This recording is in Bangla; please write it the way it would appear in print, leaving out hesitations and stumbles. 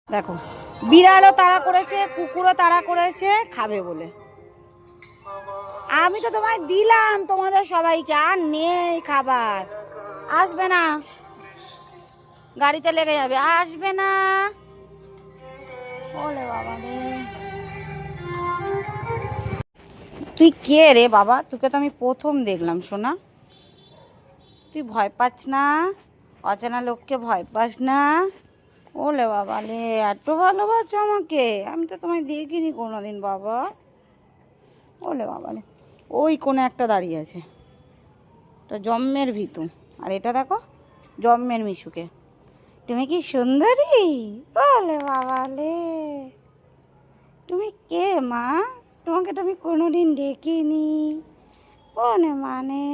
দেখো, বিড়ালও তাড়া করেছে, কুকুরও তাড়া করেছে খাবে বলে। আমি তো তোমায় দিলাম তোমাদের সবাইকে, আর নেই খাবার। আসবে না, গাড়িতে লেগে যাবে, আসবে না। ওলে বাবা রে, তুই কে রে বাবা? তোকে তো আমি প্রথম দেখলাম সোনা। তুই ভয় পাস না? অচেনা লোককে ভয় পাস না? ওলে বাবা রে, এত ভালোবাসো আমাকে? আমি তো তোমায় দেখিনি কোনোদিন বাবা। ওলে বাবা রে, ওই কোনো একটা দাঁড়িয়ে আছে, ওটা জম্মের ভিতু। আর এটা দেখো জম্মের মিশুকে। তুমি কি সুন্দরী? ওলে বাবা লে, তুমি কে মা? তোমাকে তো আমি কোনোদিন দেখিনি। ওনে মানে